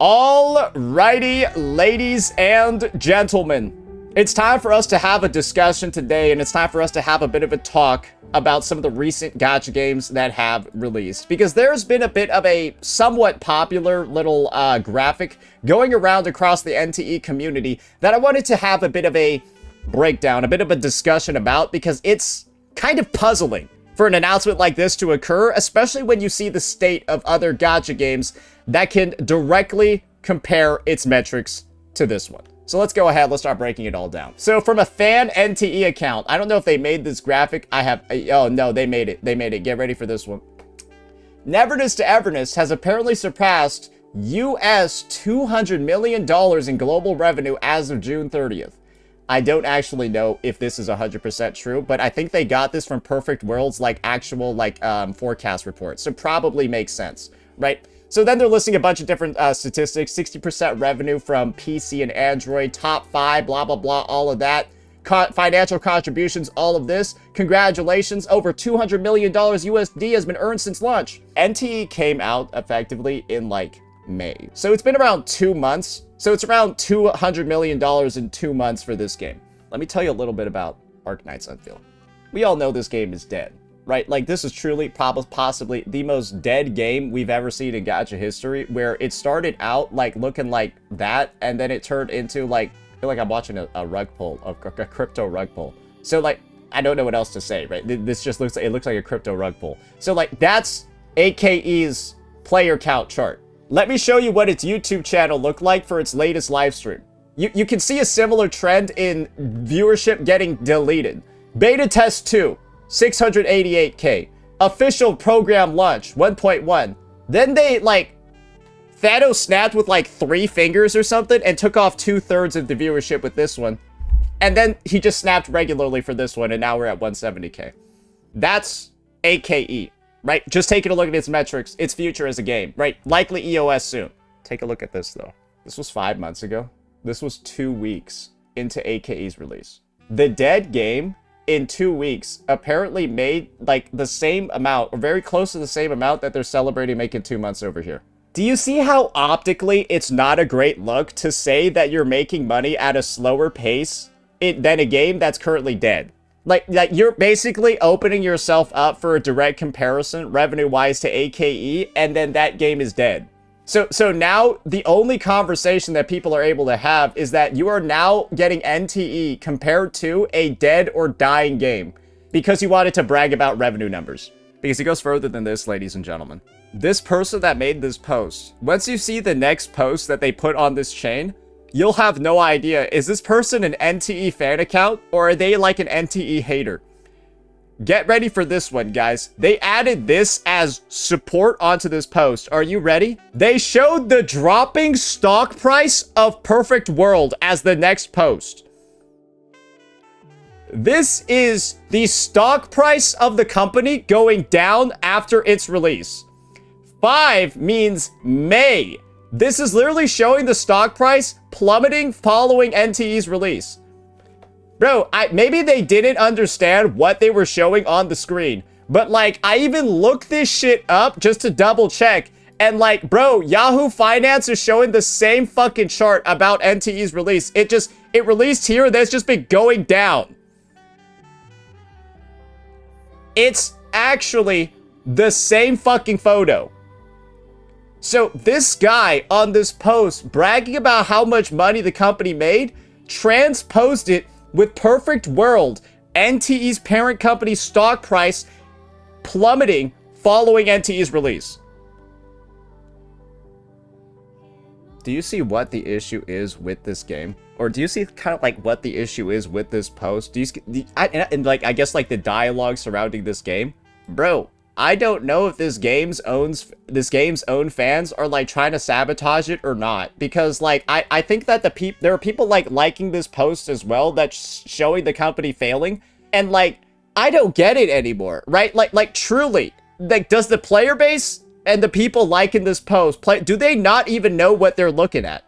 Alrighty, ladies and gentlemen, it's time for us to have a discussion today, and it's time for us to have a bit of a talk about some of the recent gacha games that have released, because there's been a bit of a somewhat popular little graphic going around across the NTE community that I wanted to have a bit of a breakdown, a bit of a discussion about, because it's kind of puzzling for an announcement like this to occur, especially when you see the state of other gacha games that can directly compare its metrics to this one. So let's go ahead, let's start breaking it all down. So from a fan NTE account, I don't know if they made this graphic. Oh no, they made it. Get ready for this one. Neverness to Everness has apparently surpassed US $200 million in global revenue as of June 30th. I don't actually know if this is 100% true, but I think they got this from Perfect World's actual forecast report. So probably makes sense, right? So then they're listing a bunch of different statistics, 60% revenue from PC and Android, top 5, blah, blah, blah, all of that. Financial contributions, all of this. Congratulations, over $200 million USD has been earned since launch. NTE came out effectively in May. So it's been around 2 months. So it's around $200 million in 2 months for this game. Let me tell you a little bit about Arknights Enfield. We all know this game is dead, right? This is truly possibly the most dead game we've ever seen in gacha history, where it started out looking like that, and then it turned into I feel like I'm watching a rug pull, a crypto rug pull. So I don't know what else to say, right? This just looks like a crypto rug pull. So that's AKE's player count chart. Let me show you what its YouTube channel looked like for its latest live stream. You can see a similar trend in viewership getting deleted. Beta test 2, 688K. Official program launch, 1.1. Then they, Thanos snapped with 3 fingers or something and took off 2/3 of the viewership with this one. And then he just snapped regularly for this one, and now we're at 170K. That's AKE. Right? Just taking a look at its metrics, its future as a game, right? Likely EOS soon. Take a look at this, though. This was 5 months ago. This was 2 weeks into AKE's release. The dead game, in 2 weeks, apparently made, the same amount, or very close to the same amount that they're celebrating making 2 months over here. Do you see how optically it's not a great look to say that you're making money at a slower pace than a game that's currently dead? You're basically opening yourself up for a direct comparison revenue-wise to AKE, and then that game is dead. So now the only conversation that people are able to have is that you are now getting NTE compared to a dead or dying game because you wanted to brag about revenue numbers. Because it goes further than this, ladies and gentlemen. This person that made this post, once you see the next post that they put on this chain, you'll have no idea, is this person an NTE fan account, or are they an NTE hater? Get ready for this one, guys. They added this as support onto this post. Are you ready? They showed the dropping stock price of Perfect World as the next post. This is the stock price of the company going down after its release. 5 means May. This is literally showing the stock price plummeting following NTE's release. Bro, maybe they didn't understand what they were showing on the screen. But I even looked this shit up just to double check. And bro, Yahoo Finance is showing the same fucking chart about NTE's release. It released here and it's just been going down. It's actually the same fucking photo. So this guy on this post bragging about how much money the company made transposed it with Perfect World, NTE's parent company's stock price plummeting following NTE's release. Do you see what the issue is with this game? Or do you see kind of what the issue is with this post? Do you I guess the dialogue surrounding this game? Bro, I don't know if this game's own fans are trying to sabotage it or not, because I think that there are people liking this post as well that's showing the company failing, and I don't get it anymore, right? Truly, does the player base and the people liking this post do they not even know what they're looking at?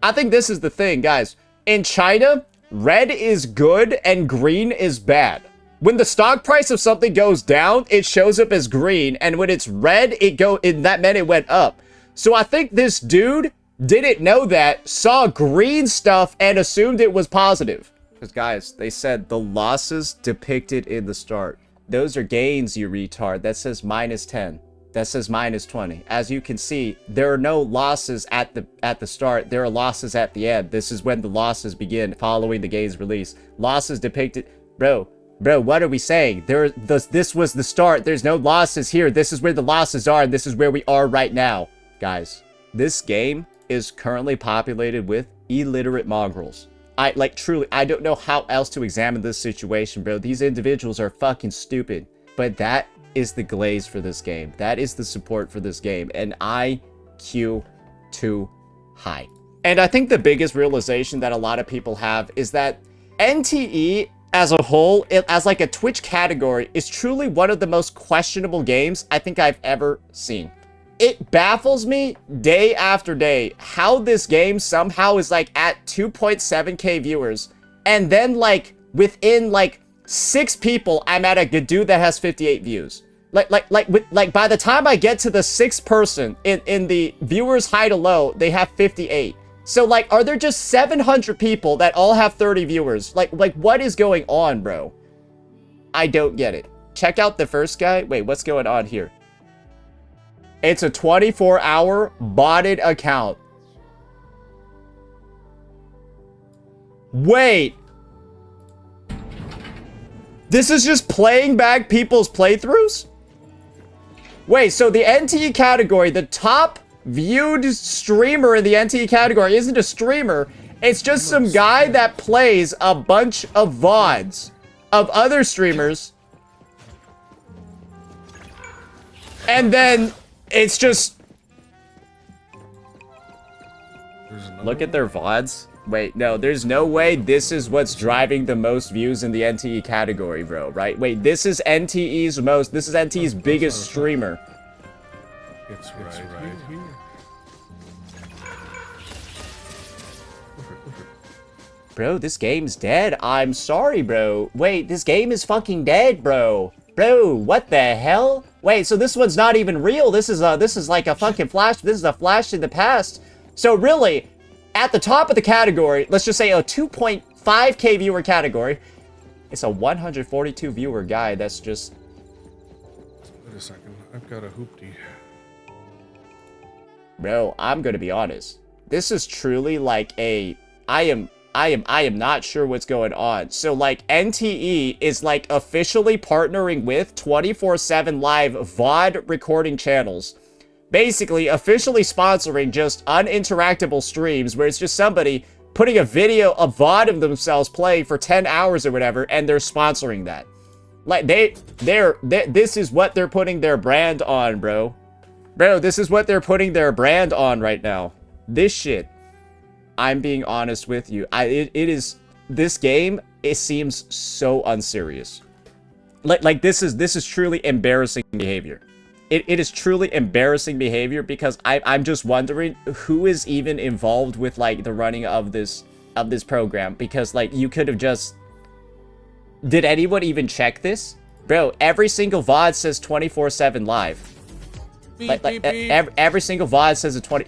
I think this is the thing, guys. In China, red is good and green is bad. When the stock price of something goes down, it shows up as green, and when it's red, that meant it went up. So I think this dude didn't know that, saw green stuff, and assumed it was positive. Because, guys, they said the losses depicted in the start. Those are gains, you retard. That says -10. That says -20. As you can see, there are no losses at the start. There are losses at the end. This is when the losses begin, following the game's release. Losses depicted... Bro, what are we saying? This was the start. There's no losses here. This is where the losses are, and this is where we are right now. Guys, this game is currently populated with illiterate mongrels. Truly, I don't know how else to examine this situation, bro. These individuals are fucking stupid. But that is the glaze for this game. That is the support for this game. And IQ too high. And I think the biggest realization that a lot of people have is that NTE as a whole, as like a Twitch category, is truly one of the most questionable games I think I've ever seen. It baffles me day after day how this game somehow is like at 2.7k viewers, and then like within like 6 people, I'm at a Gadoo that has 58 views. Like by the time I get to the 6th person in the viewers high to low, they have 58. So like, are there just 700 people that all have 30 viewers? Like what is going on, bro? I don't get it. Check out the first guy. Wait, what's going on here? It's a 24-hour botted account. Wait. This is just playing back people's playthroughs? Wait, so the NTE category, the top viewed streamer in the NTE category isn't a streamer. It's just some guy that plays a bunch of VODs of other streamers. And then it's just... Look at their VODs. Wait, no, there's no way this is what's driving the most views in the NTE category, bro, right? Wait, this is NTE's biggest streamer. It's right here. Bro, this game's dead. I'm sorry, bro. Wait, this game is fucking dead, bro. Bro, what the hell? Wait, so this one's not even real. This is like a fucking flash. This is a flash in the past. So really, at the top of the category, let's just say a 2.5k viewer category, it's a 142 viewer guy that's just... Wait a second, I've got a hoopty. Bro, I'm gonna be honest. This is truly like a... I am not sure what's going on. So like NTE is like officially partnering with 24/7 live VOD recording channels. Basically officially sponsoring just uninteractable streams where it's just somebody putting a video, a VOD of themselves playing for 10 hours or whatever, and they're sponsoring that. Like this is what they're putting their brand on, bro. Bro, this is what they're putting their brand on right now. This shit. I'm being honest with you. This game, it seems so unserious. Like this is truly embarrassing behavior. It is truly embarrassing behavior because I'm just wondering who is even involved with like the running of this program, because like you could have just... Did anyone even check this? Bro, every single VOD says 24/7 live. Beep, beep, beep. Every single VOD says a 20...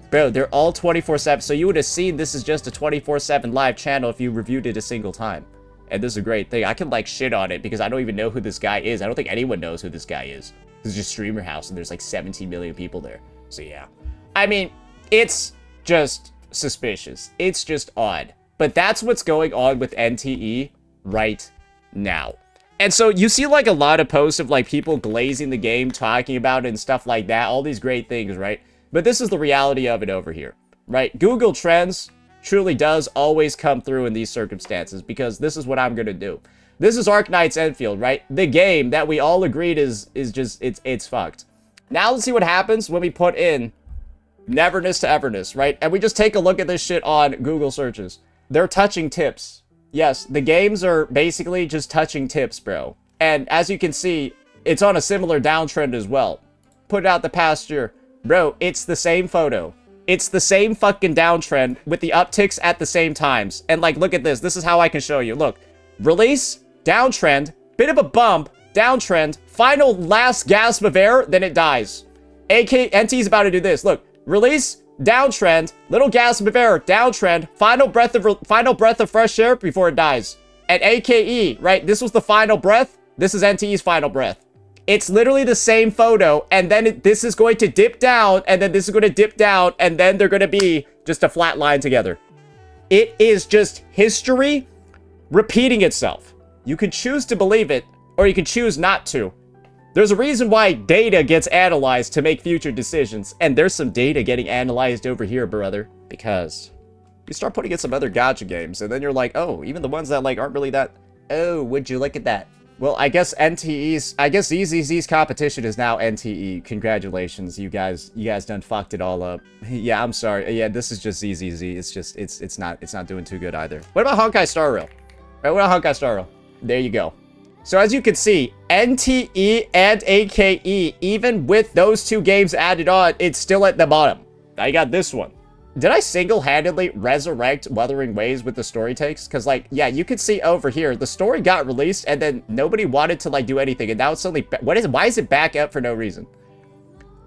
Bro, they're all 24/7, so you would have seen this is just a 24/7 live channel if you reviewed it a single time. And this is a great thing. I can like shit on it because I don't even know who this guy is. I don't think anyone knows who this guy is. This is just Streamer House and there's like 17 million people there. So yeah. I mean, it's just suspicious. It's just odd. But that's what's going on with NTE right now. And so you see like a lot of posts of like people glazing the game, talking about it and stuff like that. All these great things, right? But this is the reality of it over here, right? Google Trends truly does always come through in these circumstances, because this is what I'm going to do. This is Arknights Enfield, right? The game that we all agreed is just, it's fucked. Now let's see what happens when we put in Neverness to Everness, right? And we just take a look at this shit on Google searches. They're touching tips. Yes, the games are basically just touching tips, bro. And as you can see, it's on a similar downtrend as well. Put it out the past year. Bro, it's the same photo. It's the same fucking downtrend with the upticks at the same times. And like, look at this. This is how I can show you. Look, release, downtrend, bit of a bump, downtrend, final last gasp of air, then it dies. NT's about to do this. Look, release, downtrend, little gasp of air, downtrend, final breath of fresh air before it dies. And AKE, right? This was the final breath. This is NTE's final breath. It's literally the same photo, and then this is going to dip down, and then this is going to dip down, and then they're going to be just a flat line together. It is just history repeating itself. You can choose to believe it, or you can choose not to. There's a reason why data gets analyzed to make future decisions, and there's some data getting analyzed over here, brother, because you start putting in some other gacha games, and then you're like, oh, even the ones that like aren't really that, oh, would you look at that? Well, I guess ZZZ's competition is now NTE. Congratulations, you guys done fucked it all up. Yeah, I'm sorry. Yeah, this is just ZZZ. It's just, it's not doing too good either. What about Honkai Star Rail? Right, what about Honkai Star Rail? There you go. So as you can see, NTE and AKE, even with those two games added on, it's still at the bottom. Now you got this one. Did I single-handedly resurrect Wuthering Waves with the story takes? Because, like, yeah, you can see over here, the story got released, and then nobody wanted to, like, do anything, and now it's suddenly... Why is it back up for no reason?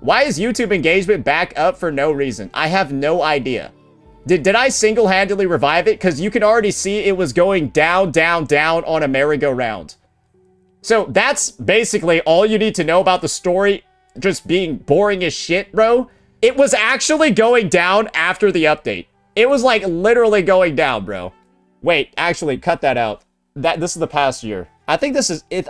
Why is YouTube engagement back up for no reason? I have no idea. Did I single-handedly revive it? Because you can already see it was going down, down, down on a merry-go-round. So that's basically all you need to know about the story just being boring as shit, bro. It was actually going down after the update. It was like literally going down, bro. Wait, actually, cut that out. This is the past year. I think this is it.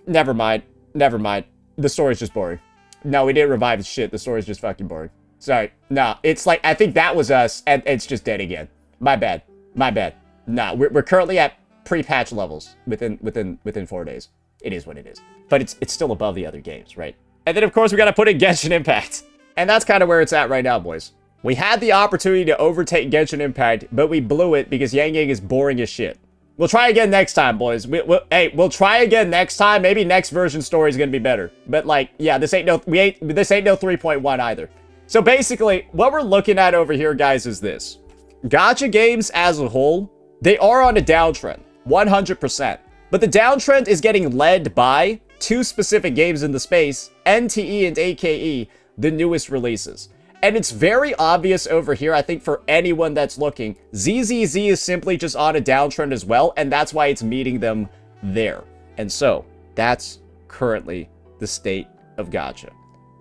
Never mind. Never mind. The story's just boring. No, we didn't revive shit. The story's just fucking boring. Sorry. Nah, it's like, I think that was us, and it's just dead again. My bad. My bad. Nah, we're currently at pre-patch levels within 4 days. It is what it is. But it's still above the other games, right? And then, of course, we gotta put in Genshin Impact. And that's kind of where it's at right now, boys. We had the opportunity to overtake Genshin Impact, but we blew it because Yang Yang is boring as shit. We'll try again next time, boys. We'll try again next time. Maybe next version story is gonna be better. But like, yeah, this ain't no 3.1 either. So basically, what we're looking at over here, guys, is this. Gacha games as a whole, they are on a downtrend, 100%. But the downtrend is getting led by two specific games in the space, NTE and AKE, the newest releases. And it's very obvious over here, I think, for anyone that's looking. ZZZ is simply just on a downtrend as well, and that's why it's meeting them there. And so, that's currently the state of gacha.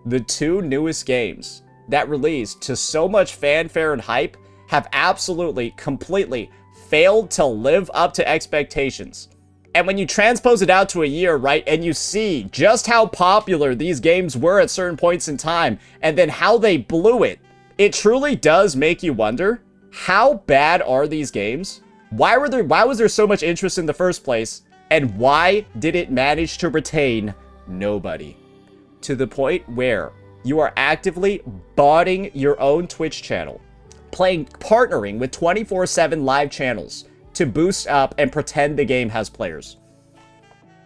The two newest games that released to so much fanfare and hype have absolutely, completely failed to live up to expectations. And when you transpose it out to a year, right, and you see just how popular these games were at certain points in time, and then how they blew it, it truly does make you wonder, how bad are these games? Why was there so much interest in the first place? And why did it manage to retain nobody? To the point where you are actively botting your own Twitch channel, partnering with 24/7 live channels, to boost up and pretend the game has players.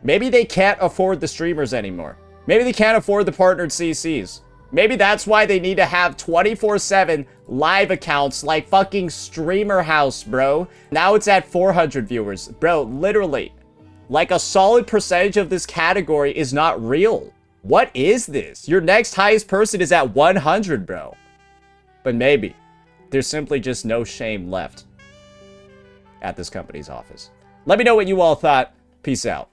Maybe they can't afford the streamers anymore. Maybe they can't afford the partnered CCs. Maybe that's why they need to have 24/7 live accounts like fucking Streamer House, bro. Now it's at 400 viewers. Bro, literally, like a solid percentage of this category is not real. What is this? Your next highest person is at 100, bro. But maybe there's simply just no shame left at this company's office. Let me know what you all thought. Peace out.